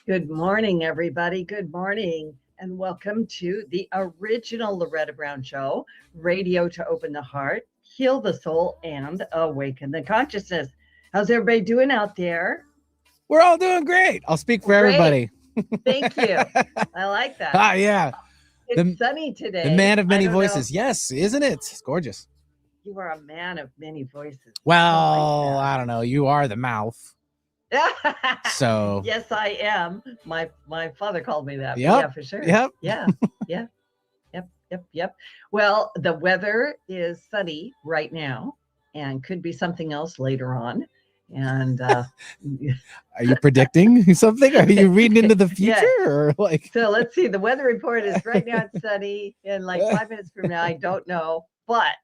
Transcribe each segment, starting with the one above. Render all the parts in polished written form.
Good morning, everybody. Good morning, and welcome to the original Loretta Brown Show, radio to open the heart, heal the soul, and awaken the consciousness. How's everybody doing out there? We're all doing great. I'll speak for Great. everybody. Thank you. I like that. Yeah. It's sunny today. The man of I many don't know. voices. Yes, isn't it? It's gorgeous. You are a man of many voices. Well, I don't know. You are the mouth. So Yes, I am. My father called me that. Yep. Yeah, for sure. Yep. Yeah. Yeah. Yep. Well, the weather is sunny right now and could be something else later on. And Are you predicting something? Are you reading into the future Yeah. or like? So let's see. The weather report is right now it's sunny, and like 5 minutes from now, I don't know, but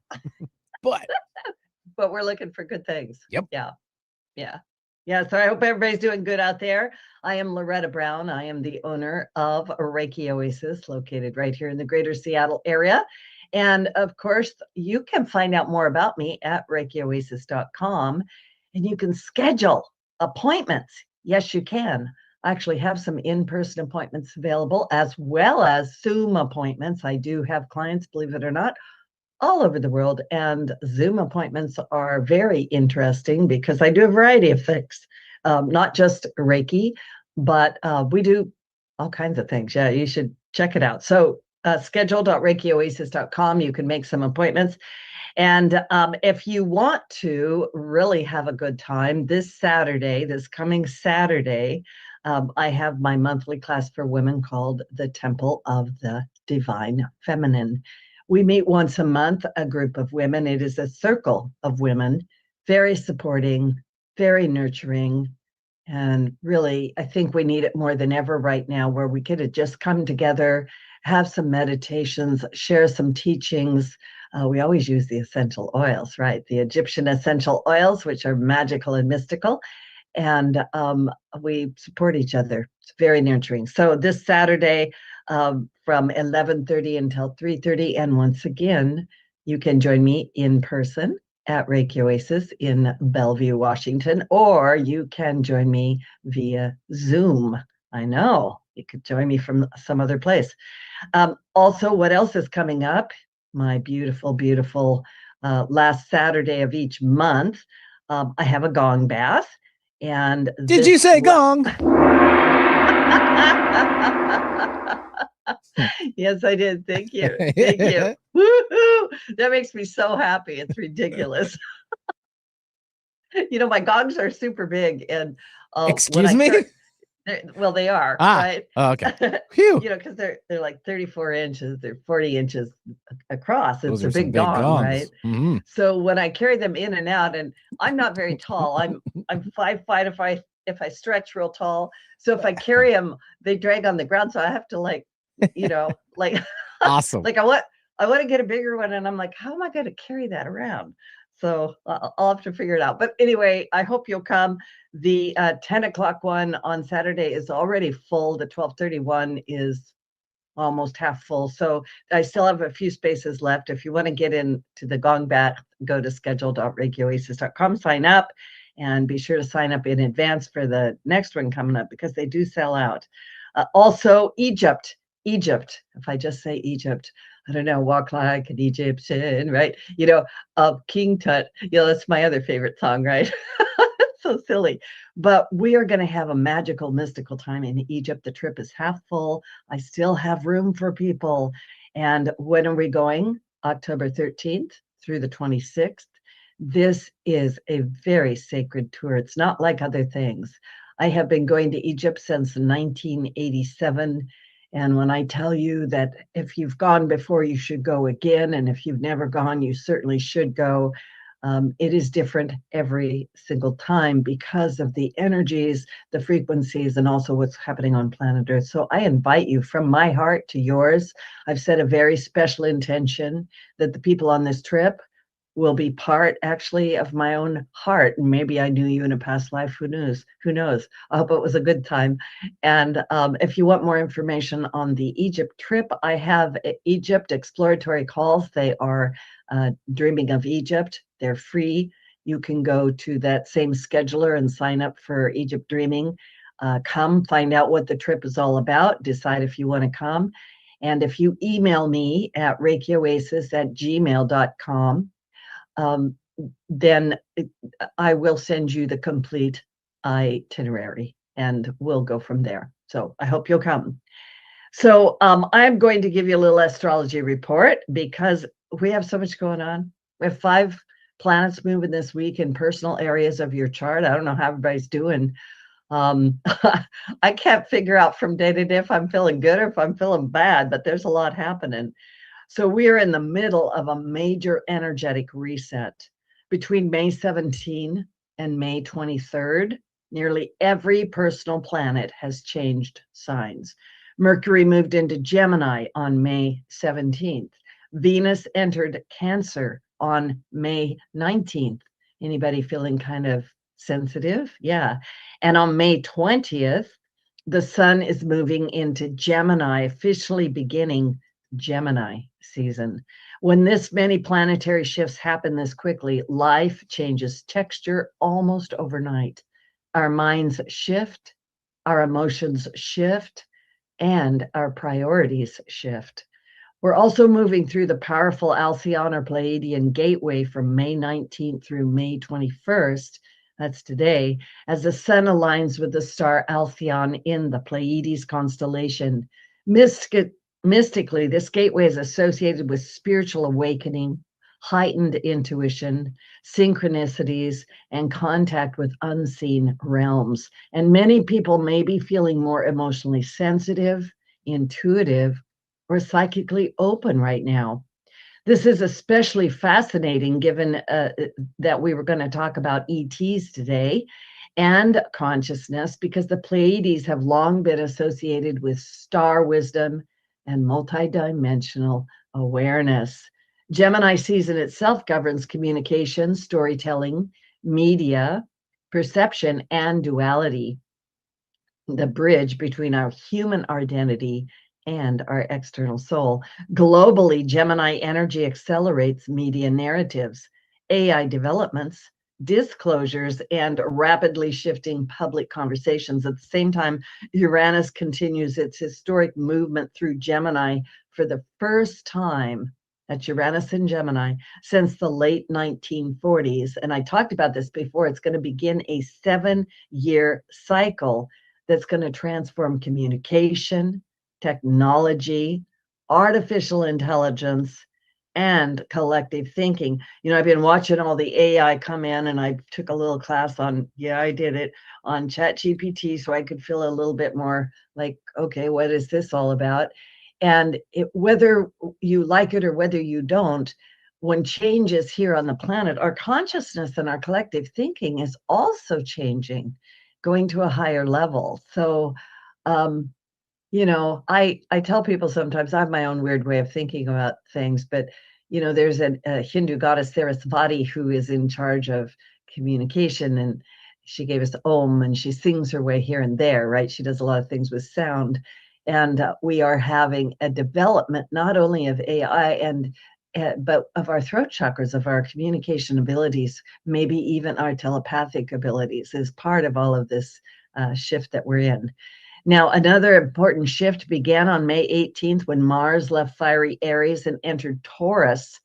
we're looking for good things. Yep. Yeah. So I hope everybody's doing good out there. I am Loretta Brown. I am the owner of Reiki Oasis, located right here in the greater Seattle area. And of course, you can find out more about me at ReikiOasis.com, and you can schedule appointments. Yes, you can. I actually have some in-person appointments available as well as Zoom appointments. I do have clients, believe it or not, all over the world. And Zoom appointments are very interesting because I do a variety of things, not just Reiki, but we do all kinds of things. Yeah, you should check it out. So schedule.reikioasis.com, you can make some appointments. And if you want to really have a good time this coming Saturday, I have my monthly class for women called the Temple of the Divine Feminine. We meet once a month, a group of women. It is a circle of women, very supporting, very nurturing. And really, I think we need it more than ever right now, where we get to just come together, have some meditations, share some teachings. We always use the essential oils, right? The Egyptian essential oils, which are magical and mystical. And we support each other. It's very nurturing. So this Saturday, from 11:30 until 3:30. And once again, you can join me in person at Reiki Oasis in Bellevue, Washington, or you can join me via Zoom. I know you could join me from some other place. Also, what else is coming up? My beautiful, beautiful last Saturday of each month, I have a gong bath. And did you say gong? Yes, I did. Thank you. Thank you. Woo-hoo! That makes me so happy. It's ridiculous. My gongs are super big, and excuse me. Well, they are, right? Oh, okay. Phew. Because they're like 34 inches, they're 40 inches across. It's Those a big gong, gongs. right? Mm-hmm. So when I carry them in and out, and I'm not very tall, I'm 5'5" if I stretch real tall. So if I carry them, they drag on the ground. So I have to like awesome. Like I want to get a bigger one, and I'm like, how am I going to carry that around? So I'll have to figure it out. But anyway, I hope you'll come. The 10 o'clock one on Saturday is already full. The 12:31 is almost half full. So I still have a few spaces left. If you want to get into the gong bath, go to schedule.reikioasis.com, sign up, and be sure to sign up in advance for the next one coming up because they do sell out. Also, Egypt. If I just say Egypt, I don't know, walk like an Egyptian, right? King Tut, that's my other favorite song, right? So silly. But we are going to have a magical, mystical time in Egypt. The trip is half full. I still have room for people. And when are we going? October 13th through the 26th. This is a very sacred tour. It's not like other things. I have been going to Egypt since 1987. And when I tell you that if you've gone before, you should go again. And if you've never gone, you certainly should go. It is different every single time because of the energies, the frequencies, and also what's happening on planet Earth. So I invite you from my heart to yours. I've set a very special intention that the people on this trip will be part actually of my own heart. And maybe I knew you in a past life. Who knows? I hope it was a good time. And if you want more information on the Egypt trip, I have Egypt exploratory calls. They are Dreaming of Egypt. They're free. You can go to that same scheduler and sign up for Egypt Dreaming. come, find out what the trip is all about, decide if you want to come. And if you email me at reikioasis@gmail.com, then I will send you the complete itinerary and we'll go from there. So I hope you'll come. So I'm going to give you a little astrology report because we have so much going on. We have 5 planets moving this week in personal areas of your chart. I don't know how everybody's doing. I can't figure out from day to day if I'm feeling good or if I'm feeling bad, but there's a lot happening. So we are in the middle of a major energetic reset. Between May 17 and May 23rd, nearly every personal planet has changed signs. Mercury moved into Gemini on May 17th. Venus entered Cancer on May 19th. Anybody feeling kind of sensitive? Yeah. And on May 20th, the sun is moving into Gemini, officially beginning Gemini season. When this many planetary shifts happen this quickly, life changes texture almost overnight. Our minds shift, our emotions shift, and our priorities shift. We're also moving through the powerful Alcyon or Pleiadian gateway from May 19th through May 21st. That's today, as the sun aligns with the star Alcyon in the Pleiades constellation. Mystically, this gateway is associated with spiritual awakening, heightened intuition, synchronicities, and contact with unseen realms. And many people may be feeling more emotionally sensitive, intuitive, or psychically open right now. This is especially fascinating given that we were going to talk about ETs today and consciousness, because the Pleiades have long been associated with star wisdom and multidimensional awareness. Gemini season itself governs communication, storytelling, media, perception, and duality, the bridge between our human identity and our external soul. Globally, Gemini energy accelerates media narratives, AI developments, disclosures, and rapidly shifting public conversations. At the same time, Uranus continues its historic movement through Gemini for the first time. That's Uranus in Gemini since the late 1940s. And I talked about this before. It's going to begin a 7-year cycle that's going to transform communication, technology, artificial intelligence, and collective thinking. You know, I've been watching all the AI come in, and I took a little class on, I did it on ChatGPT, so I could feel a little bit more like, okay, what is this all about? And whether you like it or whether you don't, when change is here on the planet, our consciousness and our collective thinking is also changing, going to a higher level. So, I tell people sometimes I have my own weird way of thinking about things, but, there's a Hindu goddess, Sarasvati, who is in charge of communication, and she gave us Om, and she sings her way here and there, right? She does a lot of things with sound. And we are having a development not only of AI but of our throat chakras, of our communication abilities, maybe even our telepathic abilities, is part of all of this shift that we're in. Now, another important shift began on May 18th when Mars left fiery Aries and entered Taurus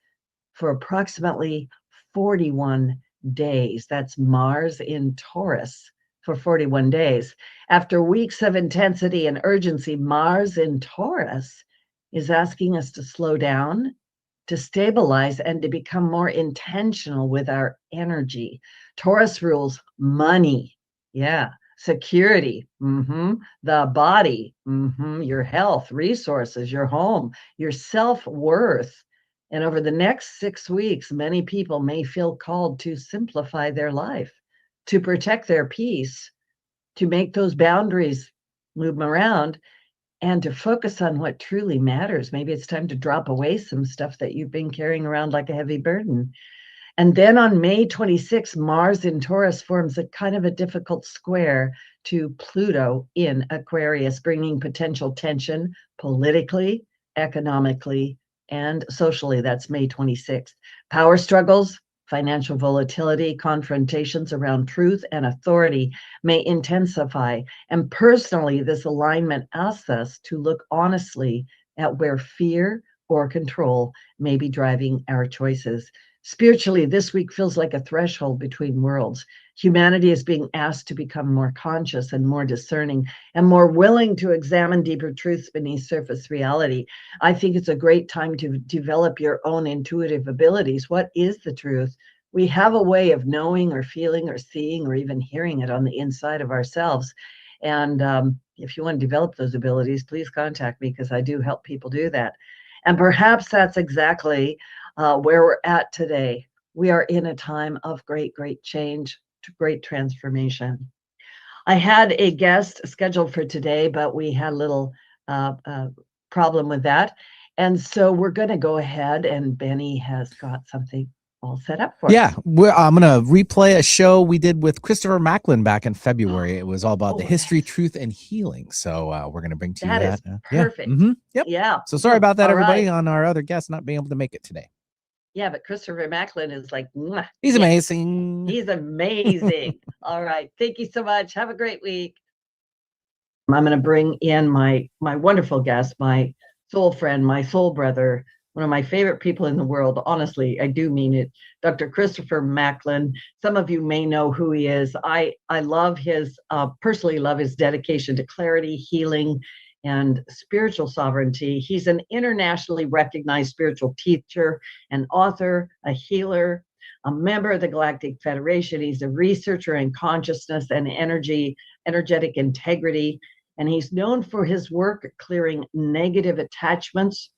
for approximately 41 days. That's Mars in Taurus for 41 days. After weeks of intensity and urgency, Mars in Taurus is asking us to slow down, to stabilize, and to become more intentional with our energy. Taurus rules money. Yeah. Security, the body, your health, resources, your home, your self-worth. And over the next 6 weeks, many people may feel called to simplify their life, to protect their peace, to make those boundaries, move them around, and to focus on what truly matters. Maybe it's time to drop away some stuff that you've been carrying around like a heavy burden. And then on May 26, Mars in Taurus forms a kind of a difficult square to Pluto in Aquarius, bringing potential tension politically, economically, and socially. That's May 26th. Power struggles, Financial volatility, confrontations around truth and authority may intensify. And personally, this alignment asks us to look honestly at where fear or control may be driving our choices. Spiritually, this week feels like a threshold between worlds. Humanity is being asked to become more conscious and more discerning and more willing to examine deeper truths beneath surface reality. I think it's a great time to develop your own intuitive abilities. What is the truth? We have a way of knowing or feeling or seeing or even hearing it on the inside of ourselves. And if you want to develop those abilities, please contact me because I do help people do that. And perhaps that's exactly where we're at today. We are in a time of great, great change, great transformation. I had a guest scheduled for today, but we had a little problem with that. And so we're going to go ahead, and Benny has got something all set up for us. I'm going to replay a show we did with Christopher Macklin back in February. It was all about the history, truth, and healing. So we're going to bring to you that. Is perfect. Yep. Yeah. So sorry about that, everybody, on our other guest not being able to make it today. Yeah, but Christopher Macklin is like, he's amazing. He's amazing. All right. Thank you so much. Have a great week. I'm going to bring in my wonderful guest, my soul friend, my soul brother, one of my favorite people in the world. Honestly, I do mean it. Dr. Christopher Macklin. Some of you may know who he is. I love his, personally love his dedication to clarity, healing, and spiritual sovereignty. He's an internationally recognized spiritual teacher, an author, a healer, a member of the Galactic Federation. He's a researcher in consciousness and energetic integrity. And he's known for his work clearing negative attachments,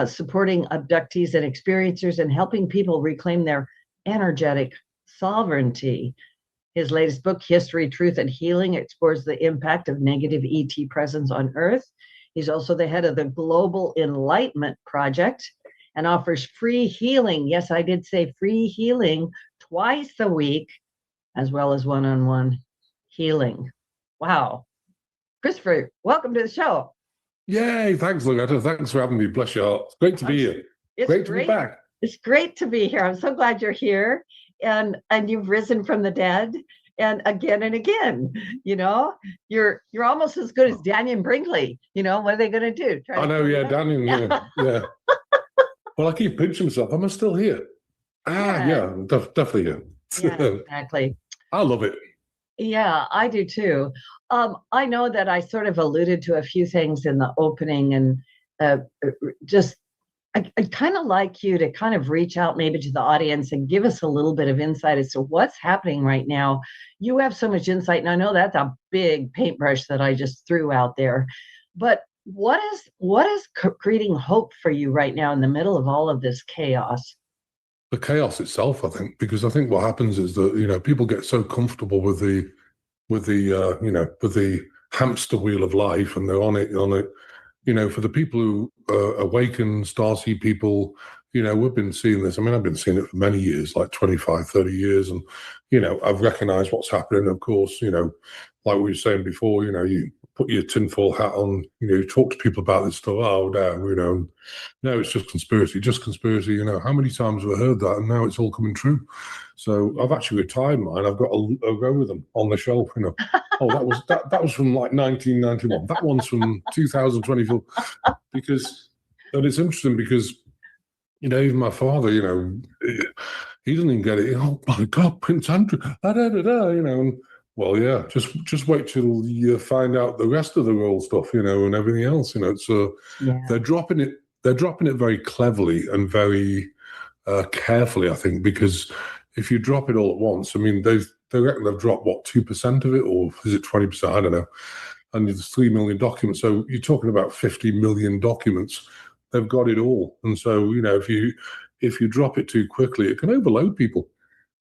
supporting abductees and experiencers, and helping people reclaim their energetic sovereignty. His latest book, History, Truth, and Healing, explores the impact of negative ET presence on Earth. He's also the head of the Global Enlightenment Project and offers free healing. Yes, I did say free healing twice a week, as well as one-on-one healing. Wow. Christopher, welcome to the show. Yay, thanks, Loretta. Thanks for having me. Bless your heart. It's great to be here. It's great to be back. It's great to be here. I'm so glad you're here. And you've risen from the dead, and again, you know, you're almost as good as Daniel Brinkley. You know, what are they going to do? I know, yeah, Daniel, yeah. Well, I keep pinching myself. Am I still here? Definitely here. Yeah, exactly. I love it. Yeah, I do too. I know that I sort of alluded to a few things in the opening, and I'd kind of like you to kind of reach out maybe to the audience and give us a little bit of insight as to what's happening right now. You have so much insight, and I know that's a big paintbrush that I just threw out there. But what is creating hope for you right now in the middle of all of this chaos? The chaos itself, I think, because I think what happens is that, you know, people get so comfortable with the hamster wheel of life, and they're on it. You know, for the people who awaken, starseed people, you know, we've been seeing this. I mean, I've been seeing it for many years, like 25, 30 years. And, you know, I've recognized what's happening. Of course, you know, like we were saying before, you know, you put your tinfoil hat on, you know, you talk to people about this stuff. Oh, damn, you know, no, it's just conspiracy. You know, how many times have I heard that? And now it's all coming true. So I've actually retired mine. I've got a go with them on the shelf, you know. Oh, that was from like 1991. That one's from 2024. And it's interesting because, you know, even my father, you know, he doesn't even get it. Oh my God, Prince Andrew, you know. And, well, yeah, just wait till you find out the rest of the royal stuff, you know, and everything else. You know, it's they're dropping it very cleverly and very carefully, I think, because if you drop it all at once, I mean, they reckon they've dropped, what, 2% of it, or is it 20%? I don't know. And there's 3 million documents. So you're talking about 50 million documents. They've got it all. And so, you know, if you drop it too quickly, it can overload people.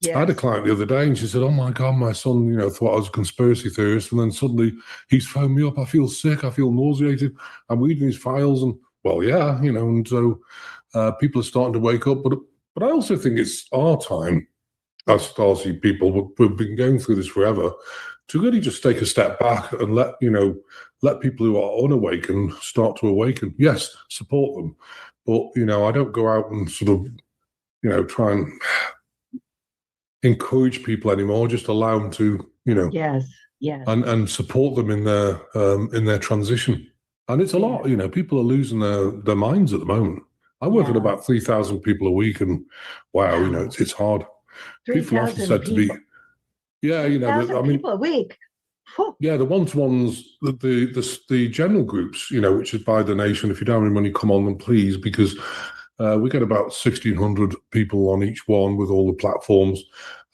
Yes. I had a client the other day, and she said, oh, my God, my son, you know, thought I was a conspiracy theorist. And then suddenly he's phoned me up. I feel sick. I feel nauseated. I'm reading his files. And, well, yeah, you know, and so people are starting to wake up. But I also think it's our time, as Starseed people, we've been going through this forever, to really just take a step back and let people who are unawakened start to awaken. Yes, support them. But, you know, I don't go out and sort of, you know, try and encourage people anymore. Just allow them to, Yes. and support them in their transition. And it's a lot, people are losing their minds at the moment. I work with about 3,000 people a week, and wow, it's hard. People often said to me, people a week. Whew. Yeah, the one-to-ones, the general groups, which is by donation. If you don't have any money, come on them, please, because we get about 1,600 people on each one with all the platforms.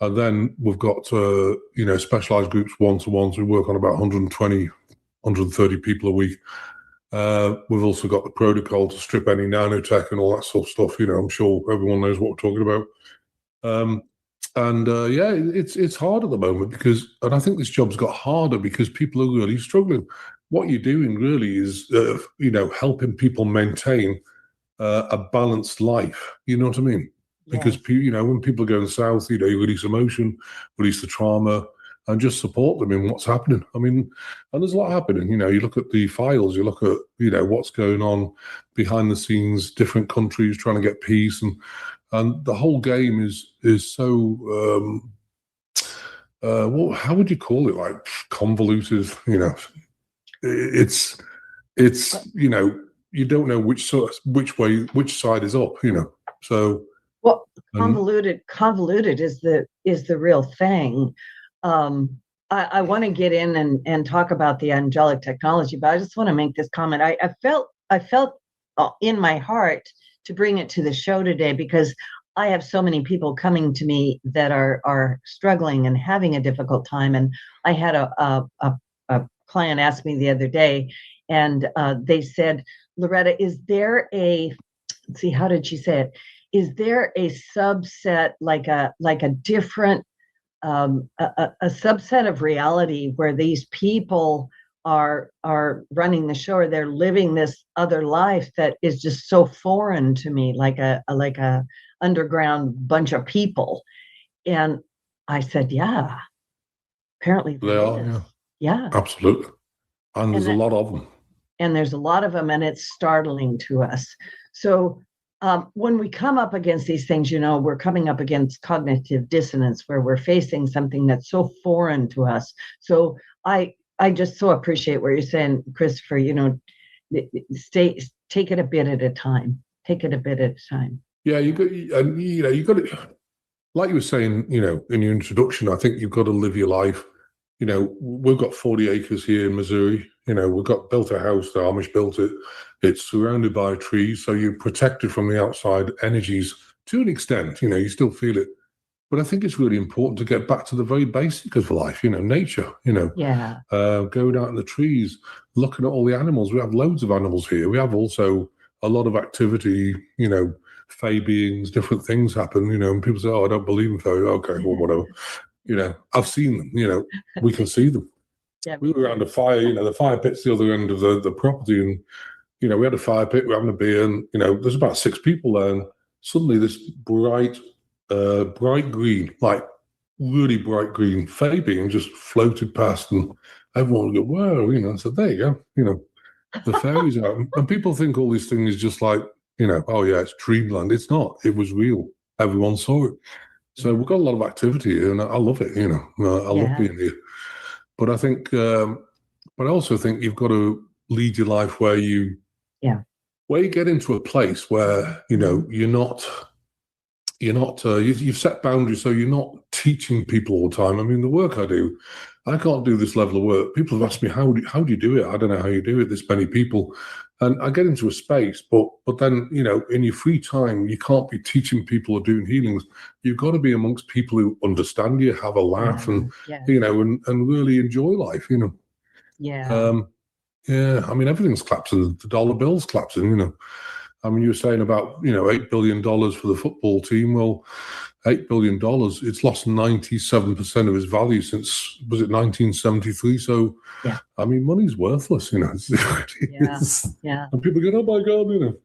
And then we've got, specialized groups, one-to-ones. We work on about 120, 130 people a week. We've also got the protocol to strip any nanotech and all that sort of stuff. I'm sure everyone knows what we're talking about. It's hard at the moment and I think this job's got harder because people are really struggling. What you're doing really is, helping people maintain a balanced life. You know what I mean? Because, when people are going south, you release emotion, release the trauma, and just support them in what's happening. I mean, and there's a lot happening. You look at the files, you look at, what's going on behind the scenes, different countries trying to get peace, and the whole game is so, how would you call it? Like convoluted, It's, you don't know which side is up, So. Well, convoluted is the real thing. I want to get in and talk about the angelic technology, but I just want to make this comment. I felt in my heart to bring it to the show today because I have so many people coming to me that are struggling and having a difficult time. And I had a client ask me the other day, and they said, Loretta, is there let's see, how did she say it? Is there a subset, like a different, a subset of reality where these people are running the show, or they're living this other life that is just so foreign to me, like a underground bunch of people? And I said, yeah, apparently they are. Yeah, absolutely. And there's a lot of them. And there's a lot of them, and it's startling to us. So when we come up against these things, we're coming up against cognitive dissonance, where we're facing something that's so foreign to us. So I just so appreciate what you're saying, Christopher. Take it a bit at a time. Take it a bit at a time. Yeah, you got to, like you were saying, in your introduction. I think you've got to live your life. We've got 40 acres here in Missouri. We've built a house. The Amish built it. It's surrounded by trees, so you're protected from the outside energies to an extent. You still feel it. But I think it's really important to get back to the very basic of life, nature, going out in the trees, looking at all the animals. We have loads of animals here. We have also a lot of activity, fey beings, different things happen, and people say, oh, I don't believe in fey. Okay, well, whatever. I've seen them, we can see them. Yeah, we were around a fire, the fire pit's the other end of the property, and we had a fire pit, we're having a beer, and there's about 6 people there, and suddenly this bright green, like really bright green fey being just floated past, and everyone would go, whoa, so there you go, the fairies out, and people think all these things is just like, oh yeah, it's dreamland. It's not. It was real. Everyone saw it. So we've got a lot of activity here, and I love it. I love being here. But I think, but I also think you've got to lead your life where you get into a place where you've set boundaries, so you're not teaching people all the time. I mean, the work I do, I can't do this level of work. People have asked me, how do you do it? I don't know how you do it. This many people, and I get into a space, but then in your free time, you can't be teaching people or doing healings. You've got to be amongst people who understand you, have a laugh, and and really enjoy life. I mean, everything's collapsing. The dollar bill's collapsing. I mean, you were saying about $8 billion for the football team. Well, $8 billion, it's lost 97% of its value since, was it 1973? So, I mean, money's worthless, And people go, oh my God,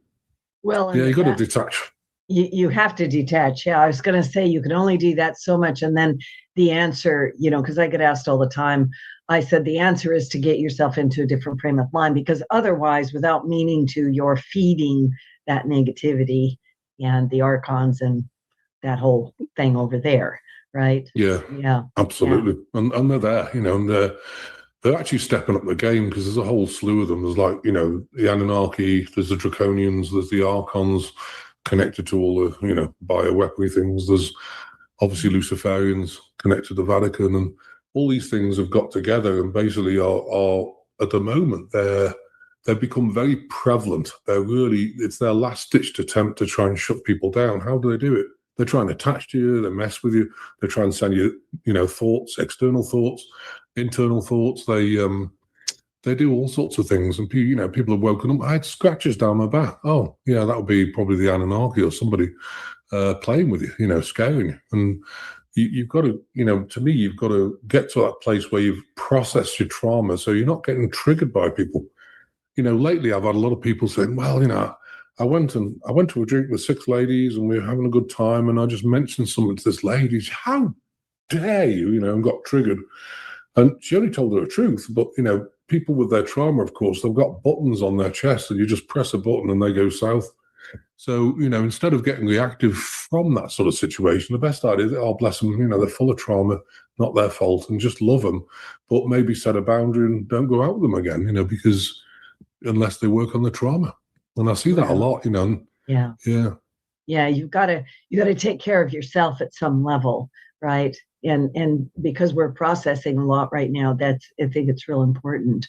Well, you got to detach. You have to detach. Yeah, I was going to say you can only do that so much. And then the answer, because I get asked all the time, I said the answer is to get yourself into a different frame of mind, because otherwise, without meaning to, you're feeding that negativity and the archons and that whole thing over there, right? Yeah, Yeah. absolutely. And they're there, and they're actually stepping up the game, because there's a whole slew of them. There's like, the Anunnaki, there's the Draconians, there's the Archons connected to all the, bioweaponry things. There's obviously Luciferians connected to the Vatican, and all these things have got together and basically are at the moment, they've become very prevalent. It's their last-ditched attempt to try and shut people down. How do they do it? They try and attach to you, they mess with you, they try and send you, thoughts, external thoughts, internal thoughts. They do all sorts of things, and people have woken up. I had scratches down my back. Oh, yeah, that would be probably the Anunnaki or somebody playing with you, scaring you. And you've got to, to me, you've got to get to that place where you've processed your trauma, so you're not getting triggered by people. Lately I've had a lot of people saying, well, I went to a drink with 6 ladies and we were having a good time, and I just mentioned something to this lady. How dare you, and got triggered. And she only told her the truth. But, people with their trauma, of course, they've got buttons on their chest, and you just press a button and they go south. So, instead of getting reactive from that sort of situation, the best idea is, oh, bless them, they're full of trauma, not their fault, and just love them, but maybe set a boundary and don't go out with them again, because unless they work on the trauma. And I see that a lot, Yeah. Yeah, you've got to take care of yourself at some level, right? And because we're processing a lot right now, I think it's real important.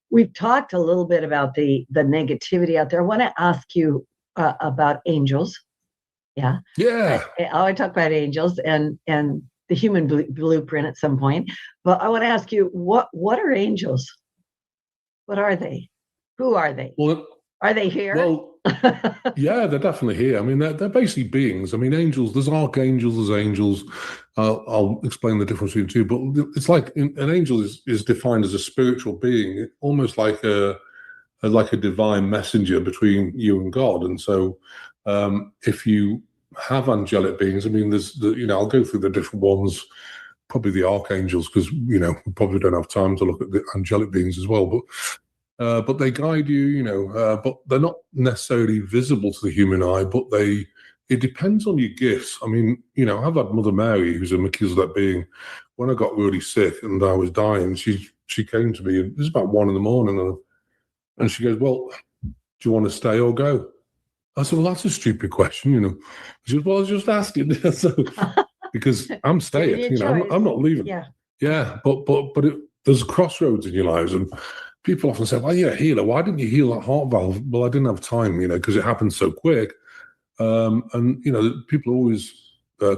We've talked a little bit about the negativity out there. I want to ask you about angels. Yeah. Yeah. I want to talk about angels and the human blueprint at some point. But I want to ask you, what are angels? What are they? Who are they? Well, are they here? Well, yeah, they're definitely here. I mean, they're basically beings. I mean, angels, there's archangels, there's angels. I'll explain the difference between the two, but it's like an angel is defined as a spiritual being, almost like a divine messenger between you and God. And so if you have angelic beings, I mean, I'll go through the different ones, probably the archangels, because, we probably don't have time to look at the angelic beings as well, but they guide you, but they're not necessarily visible to the human eye, but it depends on your gifts. I mean, I've had Mother Mary, who's a Melchizedek being. When I got really sick and I was dying, she came to me, and it was about 1 a.m, and she goes, well, do you want to stay or go? I said, well, that's a stupid question, She goes, well, I was just asking. So, because I'm staying, I'm not leaving. Yeah, but there's crossroads in your lives, and people often say, well, you're a healer. Why didn't you heal that heart valve? Well, I didn't have time, because it happened so quick. And people are always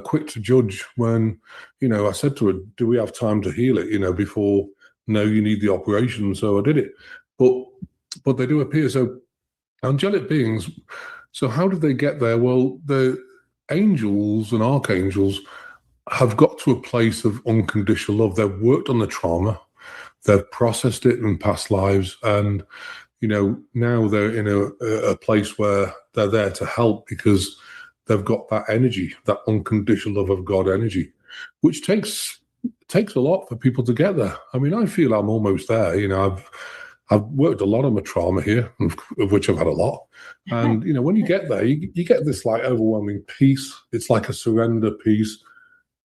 quick to judge when, I said to her, do we have time to heal it, before, no, you need the operation. So I did it. But they do appear. So angelic beings, so how did they get there? Well, the angels and archangels have got to a place of unconditional love. They've worked on the trauma. They've processed it in past lives, and now they're in a place where they're there to help, because they've got that energy, that unconditional love of God energy, which takes a lot for people to get there. I mean, I feel I'm almost there. I've worked a lot on my trauma here, of which I've had a lot. And when you get there, you get this like overwhelming peace. It's like a surrender peace.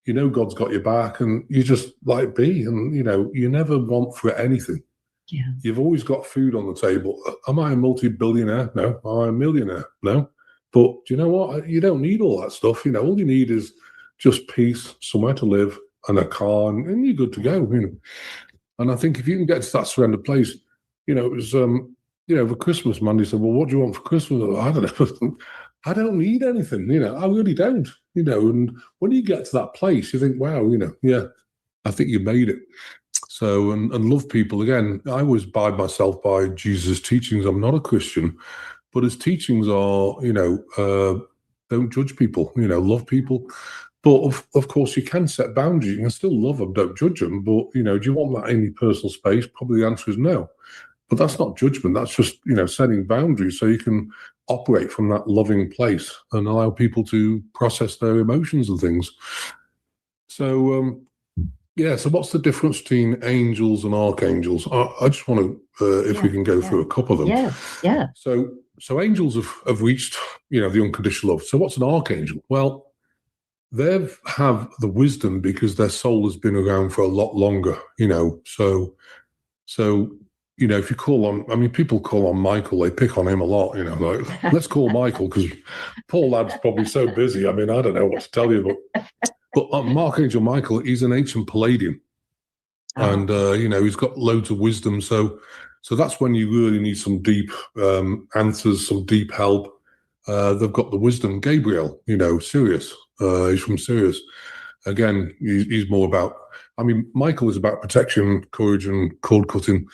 God's got your back, and you just like be, and you never want for anything. Yeah. You've always got food on the table. Am I a multi-billionaire? No. Am I a millionaire? No. But do you know what? You don't need all that stuff. All you need is just peace, somewhere to live, and a car, and you're good to go. And I think if you can get to that surrender place, it was for Christmas, Mandy said, well, what do you want for Christmas? I don't know. I don't need anything, I really don't, and when you get to that place, you think, wow, yeah, I think you made it. So, and love people. Again, I always abide myself by Jesus' teachings. I'm not a Christian, but his teachings are, don't judge people, love people. But of course, you can set boundaries. You can still love them, don't judge them. But, do you want that in your personal space? Probably the answer is no. But that's not judgment. That's just, setting boundaries so you can operate from that loving place and allow people to process their emotions and things. So, so what's the difference between angels and archangels? I just want to, if we can go through a couple of them. Yeah. So angels have reached, the unconditional love. So what's an archangel? Well, they have the wisdom because their soul has been around for a lot longer, so if you call on, I mean, people call on Michael, they pick on him a lot, like, let's call Michael because poor lad's probably so busy. I mean, I don't know what to tell you, but Archangel Michael, he's an ancient Palladian. And, he's got loads of wisdom. So that's when you really need some deep answers, some deep help. They've got the wisdom. Gabriel, Sirius, he's from Sirius. Again, he's more about, I mean, Michael is about protection, courage, and cord cutting.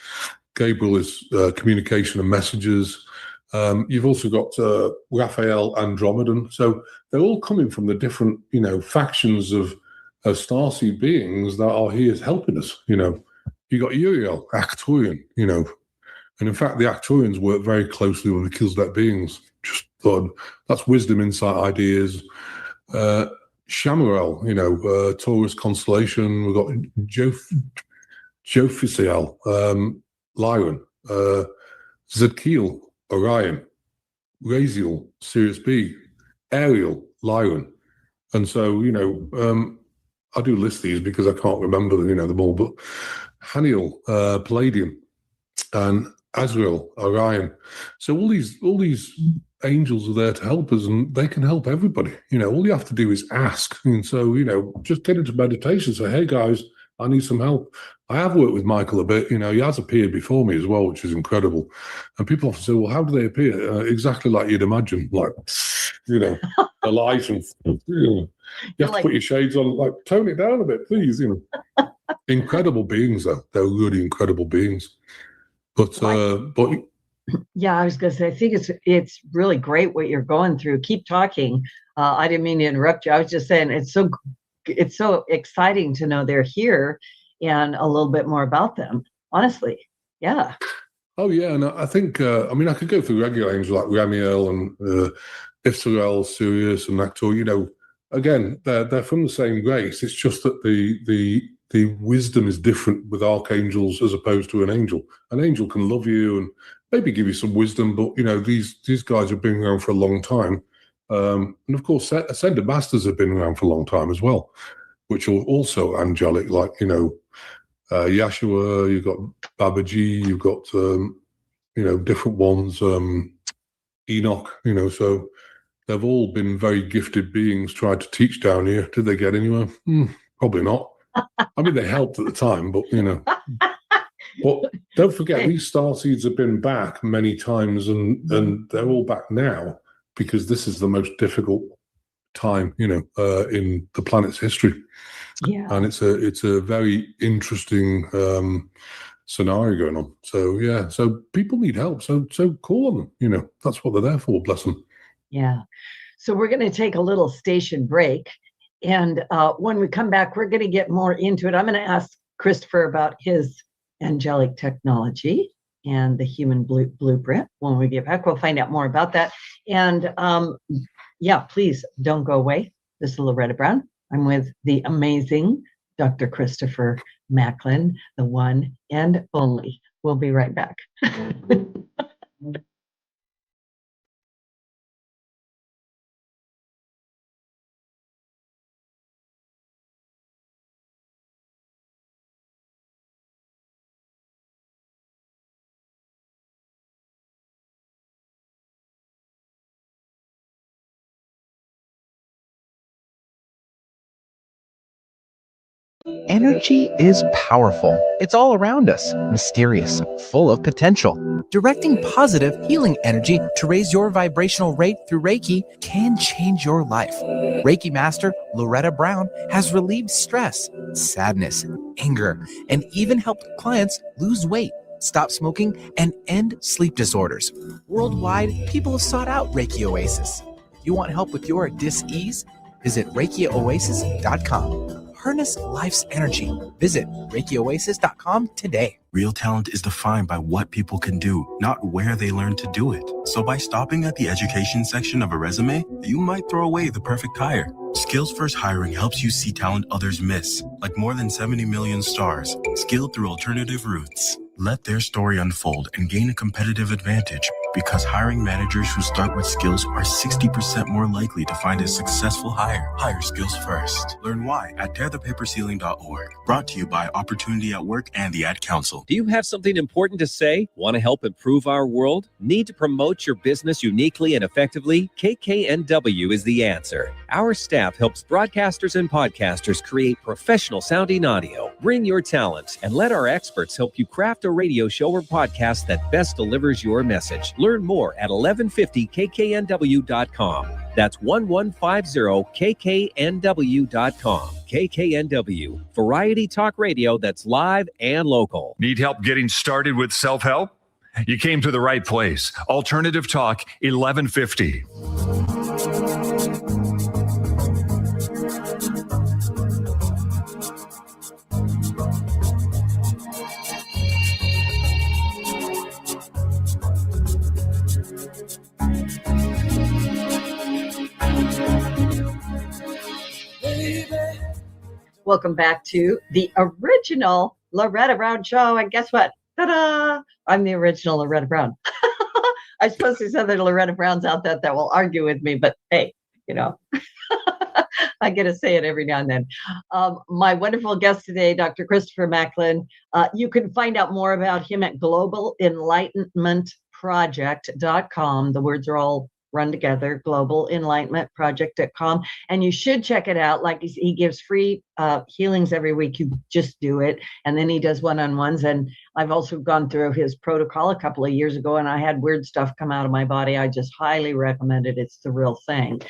Gabriel is communication and messages. You've also got Raphael Andromedan. So they're all coming from the different, factions of starseed beings that are here helping us. You got Uriel, Arcturian, and in fact, the Arcturians work very closely with the Kildare beings. Just thought that's wisdom, insight, ideas. Chamarel, Taurus constellation. We've got Jophiel, Lyran, Zadkiel, Orion, Raziel, Sirius B, Ariel, Lyran. And so, I do list these because I can't remember them all, but Haniel, Palladium, and Azrael, Orion. So all these angels are there to help us, and they can help everybody. All you have to do is ask. And so, just get into meditation. Say, hey guys, I need some help. I have worked with Michael a bit. He has appeared before me as well, which is incredible. And people often say, well, how do they appear? Exactly like you'd imagine, like, a light and, you have to put your shades on, like, tone it down a bit, please, Incredible beings, though. They're really incredible beings. But yeah, I was going to say, I think it's really great what you're going through. Keep talking. I didn't mean to interrupt you. I was just saying it's so exciting to know they're here and a little bit more about them. Honestly, yeah. Oh yeah, and I think I could go through regular angels like Ramiel and Ithrael, Sirius, and Actor. Again, they're from the same race. It's just that the wisdom is different with archangels as opposed to an angel. An angel can love you and maybe give you some wisdom, but these guys have been around for a long time. And of course, Ascended Masters have been around for a long time as well, which are also angelic, like, Yeshua, you've got Babaji, you've got, different ones, Enoch, so they've all been very gifted beings, tried to teach down here. Did they get anywhere? Probably not. I mean, they helped at the time, but, But don't forget, these starseeds have been back many times, and they're all back now because this is the most difficult time, in the planet's history. Yeah, and it's a very interesting scenario going on. So yeah, so people need help. So call on them. That's what they're there for. Bless them. Yeah. So we're going to take a little station break, and when we come back, we're going to get more into it. I'm going to ask Christopher about his angelic technology and the human blueprint. When we get back, we'll find out more about that. And yeah, please don't go away. This is Loretta Brown. I'm with the amazing Dr. Christopher Macklin, the one and only. We'll be right back. Energy is powerful. It's all around us, mysterious, full of potential. Directing positive, healing energy to raise your vibrational rate through Reiki can change your life. Reiki Master Loretta Brown has relieved stress, sadness, anger, and even helped clients lose weight, stop smoking, and end sleep disorders. Worldwide, people have sought out Reiki Oasis. You want help with your dis-ease? Visit ReikiOasis.com. Harness life's energy. Visit ReikiOasis.com today. Real talent is defined by what people can do, not where they learn to do it. So by stopping at the education section of a resume, you might throw away the perfect hire. Skills First Hiring helps you see talent others miss, like more than 70 million stars, skilled through alternative routes. Let their story unfold and gain a competitive advantage Because hiring managers who start with skills are 60% more likely to find a successful hire. Hire skills first. Learn why at tearthepaperceiling.org. Brought to you by Opportunity at Work and the Ad Council. Do you have something important to say? Want to help improve our world? Need to promote your business uniquely and effectively? KKNW is the answer. Our staff helps broadcasters and podcasters create professional sounding audio. Bring your talent and let our experts help you craft a radio show or podcast that best delivers your message. Learn more at 1150kknw.com. That's 1150kknw.com. KKNW, variety talk radio that's live and local. Need help getting started with self-help? You came to the right place. Alternative Talk 1150. Welcome back to the original Loretta Brown show. And guess what? Ta-da! I'm the original Loretta Brown. I suppose there's other Loretta Browns out there that will argue with me, but hey, you know, I get to say it every now and then. My wonderful guest today, Dr. Christopher Macklin. You can find out more about him at Global Enlightenment Project.com. The words are all run together, Global Enlightenment Project.com. And you should check it out. Like he gives free healings every week. You just do it. And then he does one-on-ones. And I've also gone through his protocol a couple of years ago, and I had weird stuff come out of my body. I just highly recommend it. It's the real thing.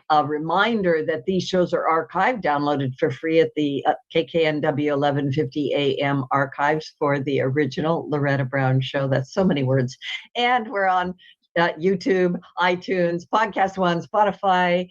A reminder that these shows are archived, downloaded for free at the KKNW 1150 AM archives for the original Loretta Brown show. That's so many words. And we're on YouTube, iTunes, Podcast One, Spotify,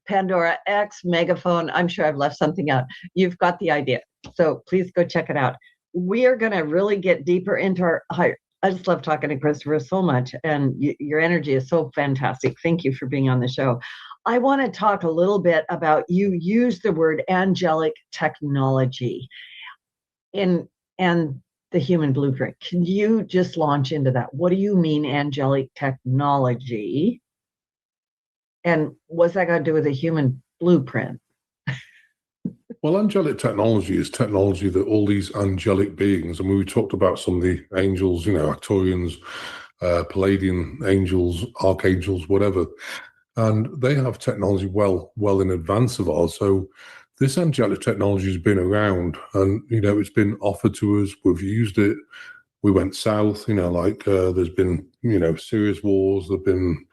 Pandora X, Megaphone. I'm sure I've left something out. You've got the idea. So please go check it out. We are going to really get deeper into our higher. I just love talking to Christopher so much, and your energy is so fantastic. Thank you for being on the show. I want to talk a little bit about, you use the word angelic technology and the human blueprint. Can you just launch into that? What do you mean angelic technology? And what's that got to do with a human blueprint? Well, angelic technology is technology that all these angelic beings, and we talked about some of the angels, you know, Arcturians, Palladian angels, archangels, whatever, and they have technology well in advance of ours. So this angelic technology has been around, and, you know, it's been offered to us. We've used it. We went south, you know, like there's been, you know, serious wars. There've been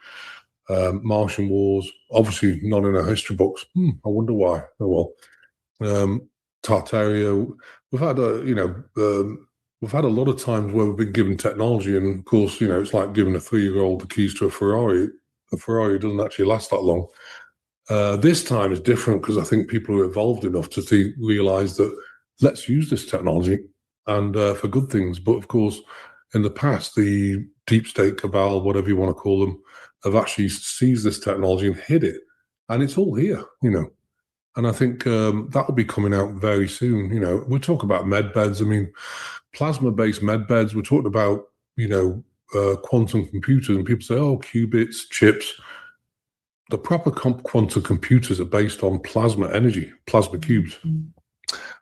Martian wars, obviously not in our history books. I wonder why. Oh, well, Tartaria. We've had we've had a lot of times where we've been given technology, and of course, you know, it's like giving a 3-year-old the keys to a Ferrari. A Ferrari doesn't actually last that long. This time is different because I think people are evolved enough to realize that let's use this technology and for good things. But of course, in the past, the deep state cabal, whatever you want to call them, have actually seized this technology and hid it. And it's all here, you know. And I think that will be coming out very soon. You know, we talk about med beds. I mean, plasma-based med beds. We're talking about, you know, quantum computers, and people say, oh, qubits, chips. The proper quantum computers are based on plasma energy, plasma cubes.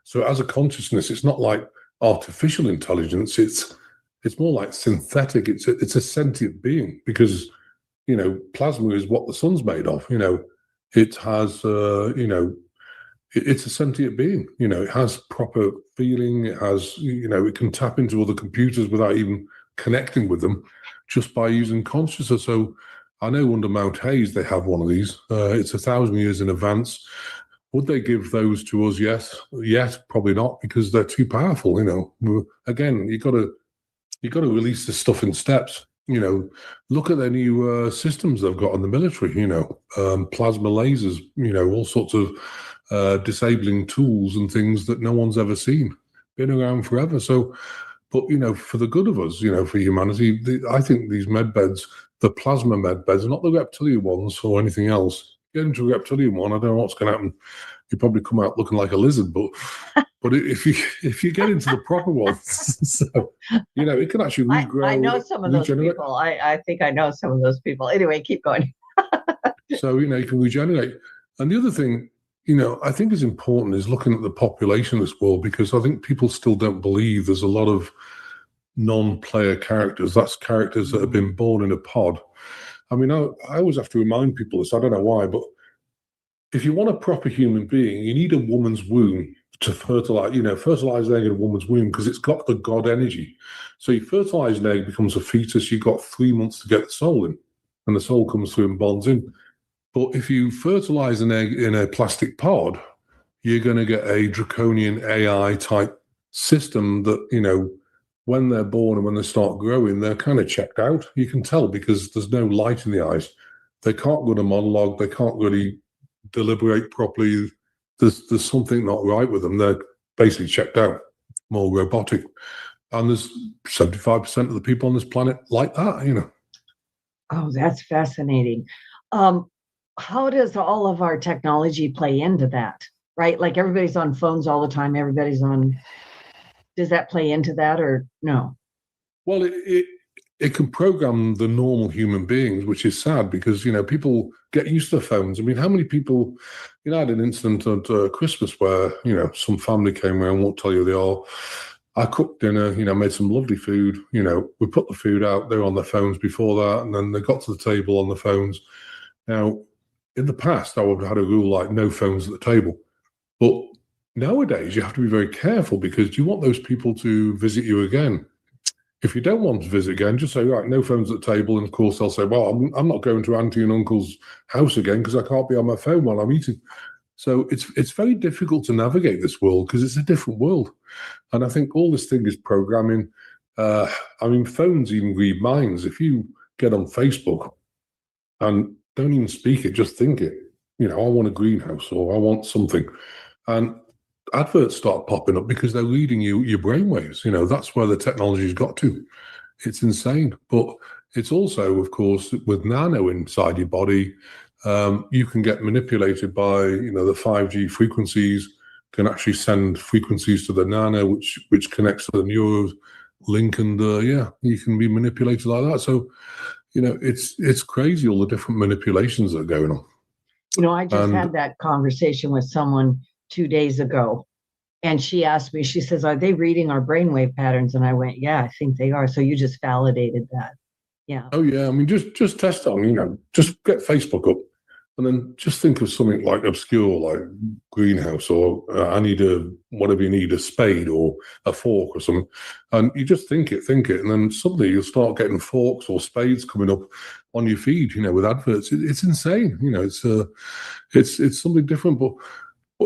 So as a consciousness, it's not like artificial intelligence. It's more like synthetic. It's a sentient being, because, you know, plasma is what the sun's made of. You know, it has, you know, it's a sentient being. You know, it has proper feeling. It has, you know, it can tap into other computers without even connecting with them, just by using consciousness. So I know under Mount Hayes they have one of these. It's 1,000 years in advance. Would they give those to us? Yes, probably not, because they're too powerful. You know, again, you got to release this stuff in steps. You know, look at their new systems they've got in the military. You know, plasma lasers. You know, all sorts of disabling tools and things that no one's ever seen. Been around forever. So, but, you know, for the good of us, you know, for humanity, I think these med beds, the plasma med beds, not the reptilian ones or anything else, get into a reptilian one, I don't know what's going to happen. You probably come out looking like a lizard, but if you get into the proper ones, so, it can actually regrow. I know some of those regenerate. people. I think I know some of those people. Anyway, keep going. So, you can regenerate. And the other thing, I think is important is looking at the population of this world, because I think people still don't believe there's a lot of non-player characters. That's characters that have been born in a pod. I mean, I always have to remind people this. I don't know why, but if you want a proper human being, you need a woman's womb to fertilize, fertilize an egg in a woman's womb, because it's got the God energy. So you fertilize an egg, becomes a fetus, you've got 3 months to get the soul in, and the soul comes through and bonds in. But if you fertilize an egg in a plastic pod, you're going to get a draconian AI type system that, when they're born and when they start growing, they're kind of checked out. You can tell because there's no light in the eyes. They can't go to monologue. They can't really deliberate properly. There's something not right with them. They're basically checked out, more robotic. And there's 75% of the people on this planet like that, Oh, that's fascinating. How does all of our technology play into that? Right? Like everybody's on phones all the time. Does that play into that or no? Well, it can program the normal human beings, which is sad because, people get used to phones. I mean, how many people, I had an incident at Christmas where, some family came around, won't tell you they are. I cooked dinner, made some lovely food. We put the food out. They were on their phones before that. And then they got to the table on the phones. Now, in the past, I would have had a rule like no phones at the table. But nowadays, you have to be very careful because you want those people to visit you again. If you don't want to visit again, just say, right, no phones at the table. And of course, they'll say, well, I'm not going to auntie and uncle's house again because I can't be on my phone while I'm eating. So it's very difficult to navigate this world because it's a different world. And I think all this thing is programming. Phones even read minds. If you get on Facebook and don't even speak it, just think it. I want a greenhouse or I want something. And adverts start popping up because they're reading your brainwaves. That's where the technology's got to. It's insane. But it's also, of course, with nano inside your body, you can get manipulated by, the 5G frequencies, can actually send frequencies to the nano, which connects to the neuro link. And you can be manipulated like that. So, it's crazy, all the different manipulations that are going on. I just had that conversation with someone 2 days ago, and she asked me, she says, are they reading our brainwave patterns? And I went, yeah, I think they are. So you just validated that. Yeah. Oh, yeah. I mean, just test on, just get Facebook up and then just think of something like obscure, like greenhouse or I need whatever you need, a spade or a fork or something. And you just think it. And then suddenly you'll start getting forks or spades coming up on your feed, with adverts. It's insane. It's something different. But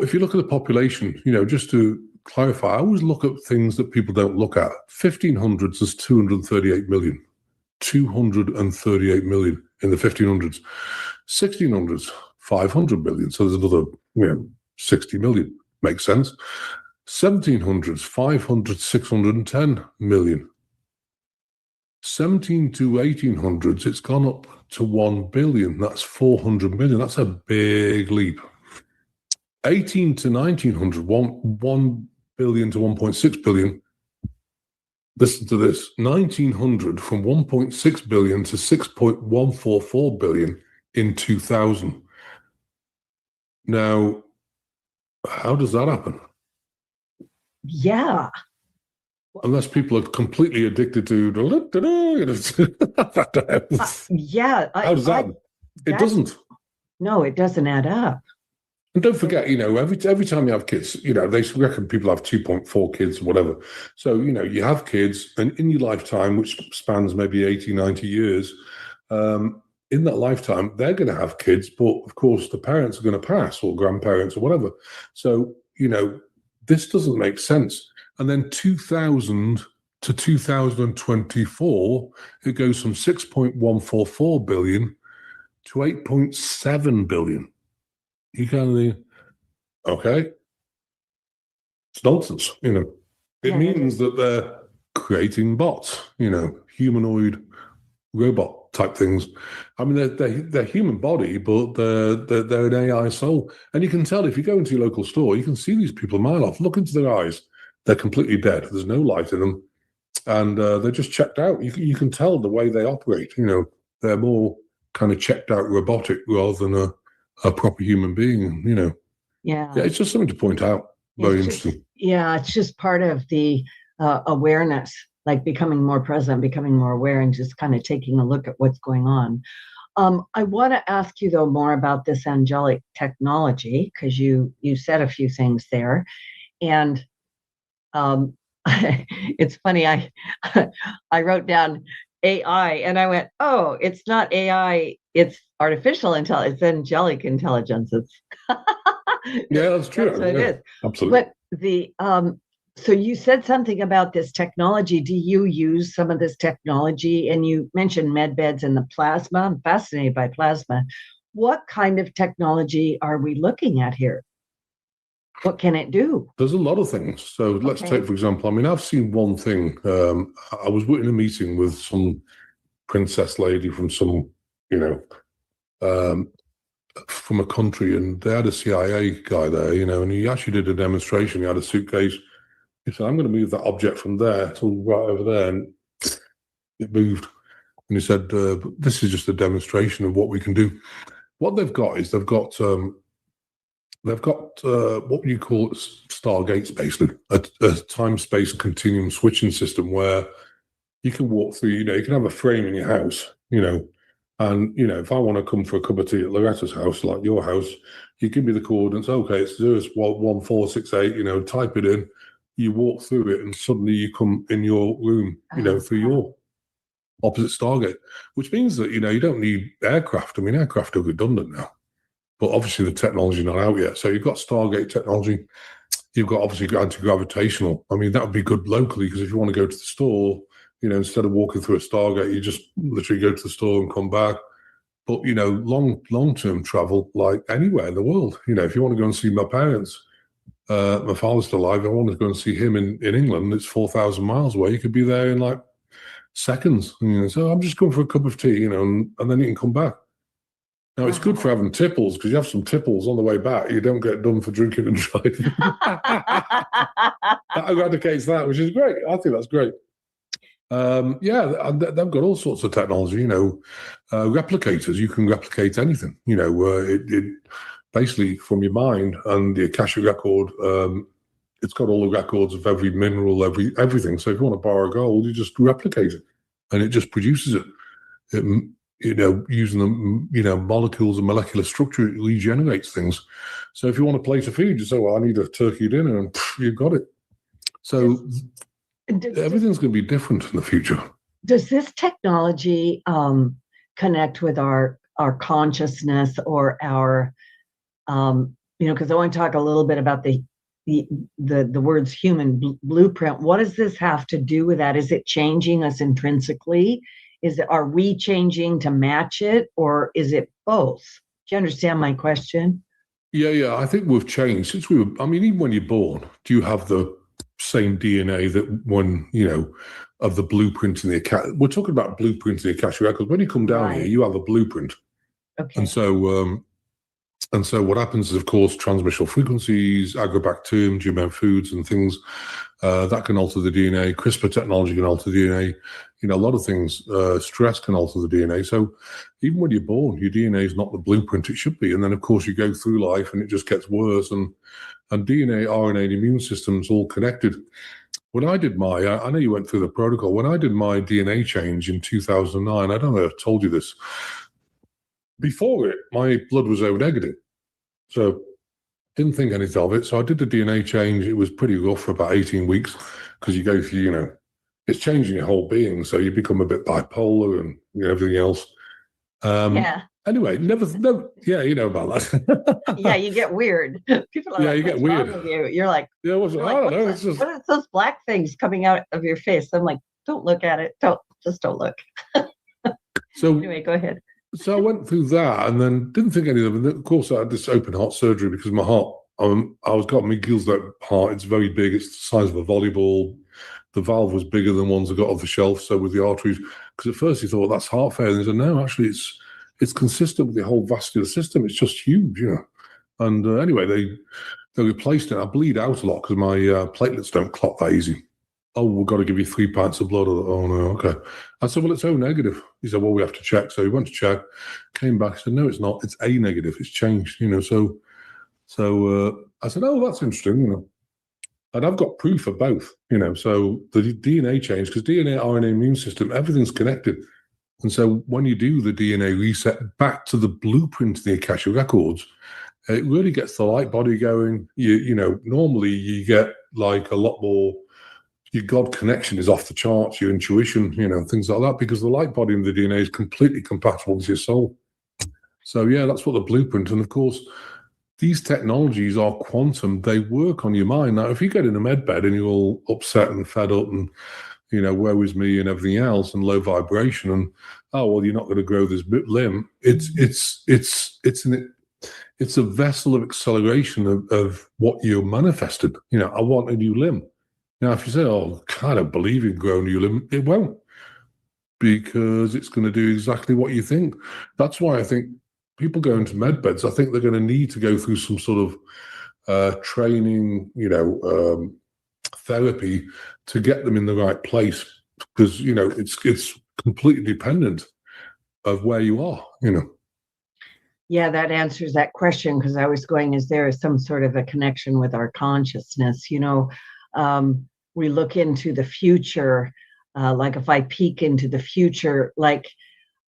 if you look at the population, just to clarify, I always look at things that people don't look at. 1500s is 238 million. 238 million in the 1500s. 1600s, 500 million. So there's another 60 million. Makes sense. 1700s, 500, 610 million. 17 to 1800s, it's gone up to 1 billion. That's 400 million. That's a big leap. 18 to 1900, 1 billion to 1.6 billion. Listen to this. 1900 from 1.6 billion to 6.144 billion in 2000. Now, how does that happen? Yeah. Unless people are completely addicted to yeah. How does that? It doesn't. No, it doesn't add up. And don't forget, every time you have kids, they reckon people have 2.4 kids or whatever. So, you have kids, and in your lifetime, which spans maybe 80, 90 years, in that lifetime, they're going to have kids, but of course, the parents are going to pass, or grandparents or whatever. So, this doesn't make sense. And then 2000 to 2024, it goes from 6.144 billion to 8.7 billion. You kind of think, okay, it's nonsense. It means that they're creating bots, humanoid robot type things. I mean, they're human body, but they're an AI soul. And you can tell if you go into your local store, you can see these people a mile off. Look into their eyes; they're completely dead. There's no light in them, and they're just checked out. You can tell the way they operate. They're more kind of checked out, robotic, rather than a proper human being. Yeah. Yeah, it's just something to point out. Very interesting. It's just part of the awareness, like becoming more present, becoming more aware, and just kind of taking a look at what's going on. I want to ask you, though, more about this angelic technology, because you said a few things there. And it's funny, I wrote down AI, and I went, oh, it's not AI, it's artificial intelligence, it's angelic intelligence. Yeah, that's true. That's what it is. Absolutely. But the so you said something about this technology. Do you use some of this technology? And you mentioned med beds and the plasma. I'm fascinated by plasma. What kind of technology are we looking at here? What can it do? There's a lot of things. So let's take, for example, I mean, I've seen one thing. I was in a meeting with some princess lady from some, from a country, and they had a CIA guy there, and he actually did a demonstration. He had a suitcase. He said, I'm going to move that object from there to right over there. And it moved. And he said, this is just a demonstration of what we can do. What they've got is they've got what you call Stargates, basically, a time-space continuum switching system where you can walk through, you can have a frame in your house, and, if I want to come for a cup of tea at Loretta's house, like your house, you give me the coordinates. Okay, it's 01468, type it in. You walk through it, and suddenly you come in your room, through your opposite Stargate, which means that, you don't need aircraft. I mean, aircraft are redundant now, but obviously the technology is not out yet. So you've got Stargate technology. You've got obviously anti-gravitational. I mean, that would be good locally, because if you want to go to the store, instead of walking through a Stargate, you just literally go to the store and come back. But, long-term travel, like anywhere in the world, if you want to go and see my parents, my father's still alive, I want to go and see him in England, it's 4,000 miles away. You could be there in like seconds. So I'm just going for a cup of tea, and then you can come back. Now, it's good for having tipples, because you have some tipples on the way back. You don't get done for drinking and driving. That eradicates that, which is great. I think that's great. They've got all sorts of technology, replicators. You can replicate anything, it basically from your mind, and the Akashic record, it's got all the records of every mineral, everything. So if you want to borrow gold, you just replicate it, and it just produces it. Using the, molecules and molecular structure, it regenerates things. So if you want a plate of food, you say, well, I need a turkey dinner, and you've got it. So everything's going to be different in the future. Does this technology connect with our consciousness, or our, because I want to talk a little bit about the words human blueprint. What does this have to do with that? Is it changing us intrinsically? Are we changing to match it, or is it both? Do you understand my question? Yeah. I think we've changed since even when you're born, do you have the same DNA that when, of the blueprint in the Akashic? We're talking about blueprints in the Akashic records. When you come down here, you have a blueprint. Okay. And so what happens is, of course, transmissional frequencies, agrobacterium, GMO foods and things, that can alter the DNA. CRISPR technology can alter the DNA. A lot of things, stress can alter the DNA. So even when you're born, your DNA is not the blueprint it should be. And then, of course, you go through life and it just gets worse. And DNA, RNA, and immune systems all connected. When I did I know you went through the protocol. When I did my DNA change in 2009, I don't know if I told you this. Before it, my blood was O negative. So didn't think anything of it. So I did the DNA change. It was pretty rough for about 18 weeks, because you go through, it's changing your whole being. So you become a bit bipolar and everything else. Anyway, yeah, you know about that. Yeah, you get weird. People are you get weird. Wrong with you? You're like, I don't know. What are those black things coming out of your face? I'm like, don't look at it. Don't look. So anyway, go ahead. So I went through that and then didn't think anything of it. Of course, I had this open heart surgery because my heart, got my Gilsdale heart. It's very big. It's the size of a volleyball. the valve was bigger than ones that got off the shelf. So with the arteries, because at first he thought that's heart failure. And he said, no, actually it's consistent with the whole vascular system. It's just huge, you know. And anyway, they replaced it. I bleed out a lot because my platelets don't clot that easy. Oh, we've got to give you 3 pints of blood. Oh, no, okay. I said, well, it's O negative. He said, well, we have to check. So he went to check, came back. He said, no, it's not. It's A negative. It's changed, you know. So I said, oh, that's interesting, you know. And I've got proof of both, you know. So the DNA changed because DNA, RNA, immune system, everything's connected. And so when you do the DNA reset back to the blueprint of the Akasha records, it really gets the light body going. You know, normally you get like a lot more, your God connection is off the charts, your intuition, you know, things like that, because the light body in the DNA is completely compatible with your soul. So yeah, that's what the blueprint. And of course, these technologies are quantum. They work on your mind. Now, if you get in a med bed and you're all upset and fed up and, you know, woe is me and everything else and low vibration and, oh, well, you're not going to grow this limb. It's a vessel of acceleration of what you manifested. You know, I want a new limb. Now, if you say, oh, I don't believe in growing a new limb, it won't, because it's going to do exactly what you think. That's why I think people go into med beds, I think they're going to need to go through some sort of training, you know, therapy to get them in the right place, because, you know, it's completely dependent of where you are, you know. Yeah, that answers that question, because I was going, is there some sort of a connection with our consciousness? You know, we look into the future, like if I peek into the future, like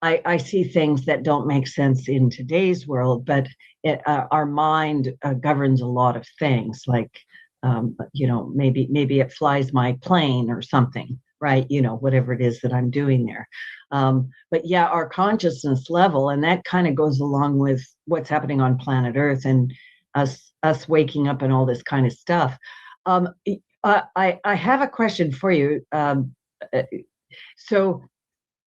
I see things that don't make sense in today's world, but our mind governs a lot of things, like, you know, maybe it flies my plane or something, right? You know, whatever it is that I'm doing there. But yeah, our consciousness level, and that kind of goes along with what's happening on planet Earth and us waking up and all this kind of stuff. I have a question for you. So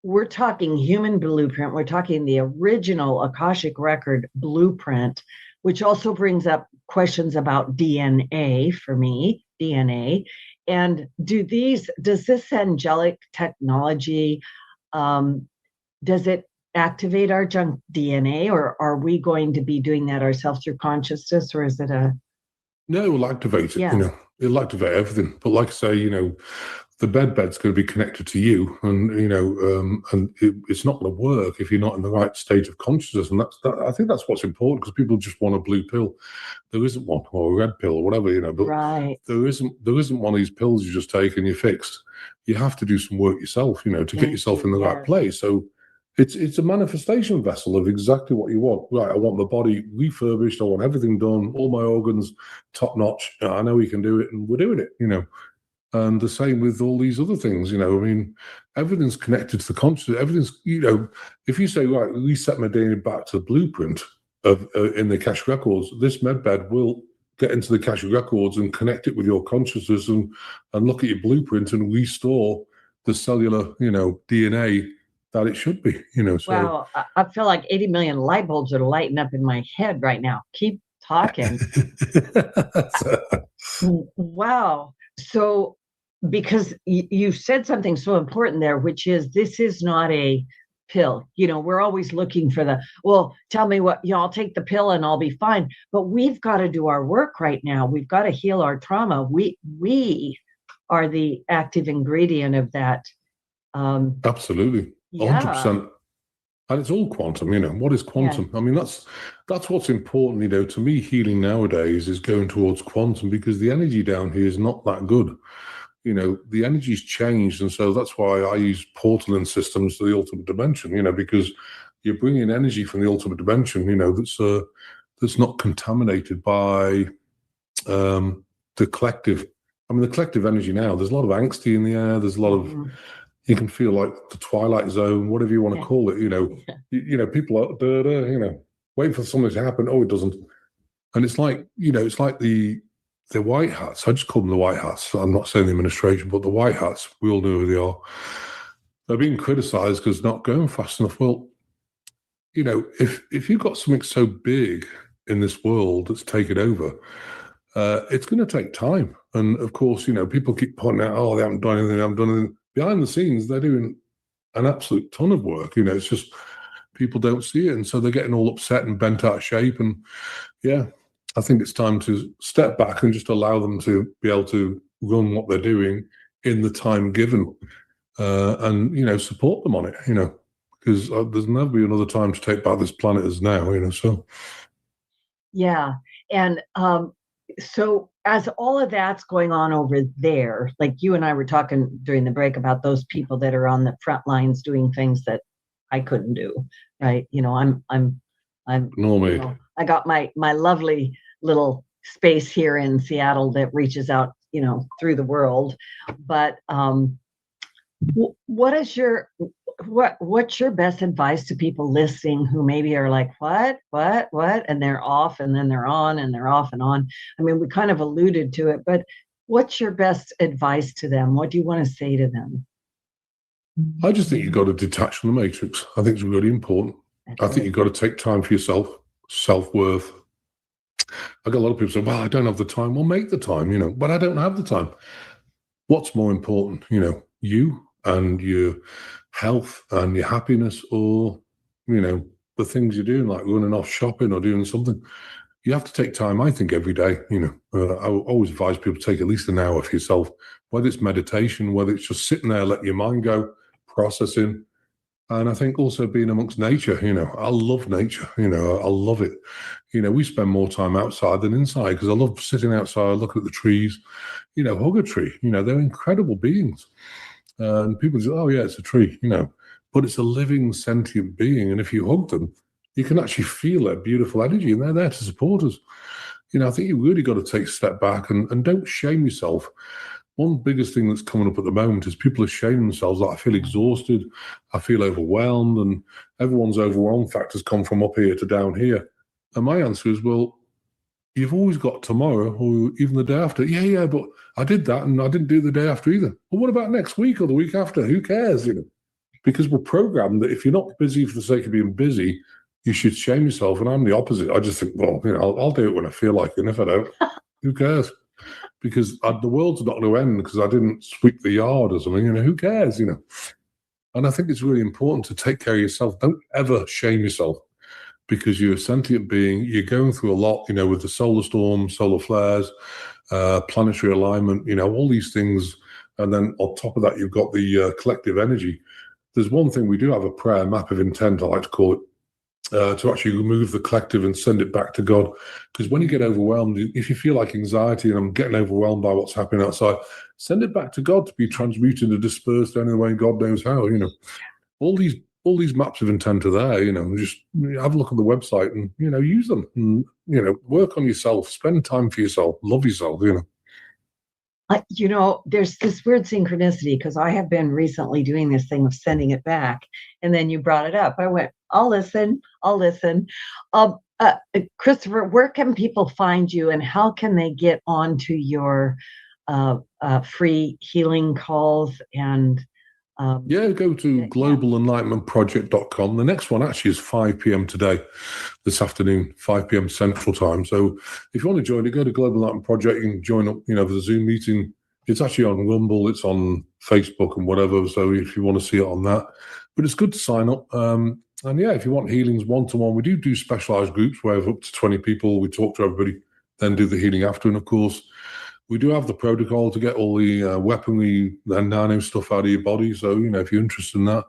we're talking human blueprint. We're talking the original Akashic record blueprint, which also brings up questions about DNA for me, DNA. And does this angelic technology, does it activate our junk DNA, or are we going to be doing that ourselves through consciousness, or is it No, it will activate it, Yeah. you know. It'll activate everything. But like I say, you know, the bed's going to be connected to you, and, you know, it's not going to work if you're not in the right state of consciousness. And I think that's what's important, because people just want a blue pill. There isn't one, or a red pill, or whatever, you know. But right? there isn't one of these pills you just take and you're fixed. You have to do some work yourself, you know, to get yourself in the right place. So it's a manifestation vessel of exactly what you want. Right, I want my body refurbished. I want everything done, all my organs top notch. I know we can do it, and we're doing it, you know. And the same with all these other things, you know. I mean, everything's connected to the consciousness. Everything's, you know, if you say, right, reset my DNA back to the blueprint of in the Akashic records, this medbed will get into the Akashic records and connect it with your consciousness and look at your blueprint and restore the cellular, you know, DNA that it should be, you know. So Wow, I feel like 80 million light bulbs are lighting up in my head right now. Keep talking. Wow. So, because you said something so important there, which is this is not a pill. You know, we're always looking for well, tell me what, you know, I'll take the pill and I'll be fine. But we've got to do our work right now. We've got to heal our trauma. We are the active ingredient of that. Absolutely. 100%. And it's all quantum, you know. What is quantum? Yeah. I mean, that's what's important, you know. To me, healing nowadays is going towards quantum, because the energy down here is not that good. You know, the energy's changed, and so that's why I use portaling systems to the ultimate dimension, you know, because you're bringing energy from the ultimate dimension, you know, that's not contaminated by the collective. I mean, the collective energy now, there's a lot of angsty in the air, there's a lot of, you can feel like the twilight zone, whatever you want to call it, you know. You know, people are, you know, waiting for something to happen. Oh, it doesn't. And it's like, you know, it's like the white hats. I just call them the white hats. I'm not saying the administration, but the white hats, we all know who they are. They're being criticized because not going fast enough. Well, you know, if you've got something so big in this world that's taken over, it's going to take time. And of course, people keep pointing out, oh, they haven't done anything, they haven't done anything. Behind the scenes, they're doing an absolute ton of work. It's just people don't see it. And so they're getting all upset and bent out of shape. And yeah, I think it's time to step back and just allow them to be able to run what they're doing in the time given, and support them on it, because there's never be another time to take back this planet as now, so. Yeah. And so as all of that's going on over there, like you and I were talking during the break about those people that are on the front lines doing things that I couldn't do, right? I'm I got my lovely little space here in Seattle that reaches out, through the world. But what's your best advice to people listening who maybe are like, what, and they're off and then they're on and they're off and on? I mean, we kind of alluded to it, but what's your best advice to them? What do you want to say to them? I just think you've got to detach from the matrix. I think it's really important. I think you've got to take time for yourself, self-worth. I got a lot of people say, well, I don't have the time. Well, make the time, but I don't have the time. What's more important, you and your health and your happiness, or, the things you're doing, like running off shopping or doing something? You have to take time, I think, every day. I always advise people to take at least an hour for yourself, whether it's meditation, whether it's just sitting there, letting your mind go, processing. And I think also being amongst nature, I love nature, I love it. We spend more time outside than inside because I love sitting outside, looking at the trees, hug a tree, they're incredible beings. And people say, oh yeah, it's a tree, but it's a living sentient being. And if you hug them, you can actually feel their beautiful energy and they're there to support us. I think you really got to take a step back and don't shame yourself. One biggest thing that's coming up at the moment is people are shaming themselves. Like, I feel exhausted, I feel overwhelmed, and everyone's overwhelmed factors come from up here to down here. And my answer is, well, you've always got tomorrow or even the day after. Yeah, but I did that and I didn't do the day after either. Well, what about next week or the week after? Who cares, Because we're programmed that if you're not busy for the sake of being busy, you should shame yourself. And I'm the opposite. I just think, well, I'll do it when I feel like it. And if I don't, who cares? Because the world's not going to end because I didn't sweep the yard or something. Who cares? And I think it's really important to take care of yourself. Don't ever shame yourself because you're a sentient being. You're going through a lot, with the solar storm, solar flares, planetary alignment, all these things. And then on top of that, you've got the collective energy. There's one thing we do have a prayer map of intent, I like to call it, to actually remove the collective and send it back to God. Because when you get overwhelmed, if you feel like anxiety and I'm getting overwhelmed by what's happening outside, send it back to God to be transmuted and dispersed anyway God knows how. All these maps of intent are there. Just have a look on the website and use them. And, work on yourself, spend time for yourself, love yourself. There's this weird synchronicity because I have been recently doing this thing of sending it back, and then you brought it up. I went, I'll listen. Christopher, where can people find you, and how can they get onto your free healing calls? And go to globalenlightenmentproject.com. The next one actually is 5 p.m. today, this afternoon, 5 p.m. Central Time. So if you want to join it, go to Global Enlightenment Project. You can join up, for the Zoom meeting. It's actually on Rumble, it's on Facebook and whatever. So if you want to see it on that, but it's good to sign up. And yeah, if you want healings one-to-one, we do specialized groups where we have up to 20 people. We talk to everybody, then do the healing after. And of course, we do have the protocol to get all the weaponry and nano stuff out of your body. So, if you're interested in that,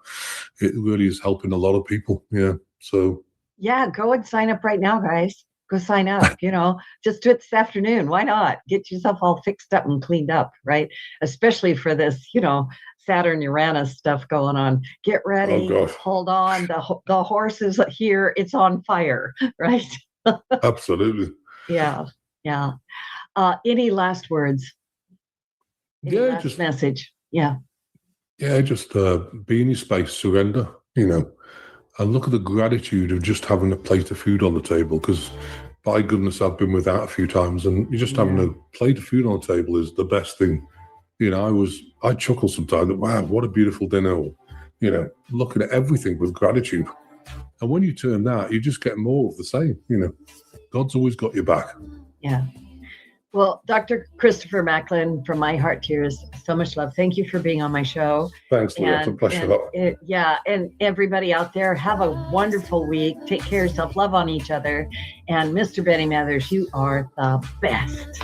it really is helping a lot of people. Yeah. So. Yeah, go and sign up right now, guys. Go sign up, just do it this afternoon. Why not? Get yourself all fixed up and cleaned up, right? Especially for this, Saturn Uranus stuff going on. Get ready. Oh, hold on. The horse is here. It's on fire, right? Absolutely. Yeah. Any last words? Just message. Yeah. Yeah, just be in your space, surrender, and look at the gratitude of just having a plate of food on the table. Because by goodness, I've been without a few times, and just having a plate of food on the table is the best thing. I chuckle sometimes that, wow, what a beautiful dinner. Or, looking at everything with gratitude. And when you turn that, you just get more of the same. God's always got your back. Yeah. Well, Dr. Christopher Macklin, from my heart to yours, so much love. Thank you for being on my show. Thanks, Loretta. And, Pleasure. and everybody out there, have a wonderful week. Take care of yourself, love on each other. And Mr. Benny Mathers, you are the best.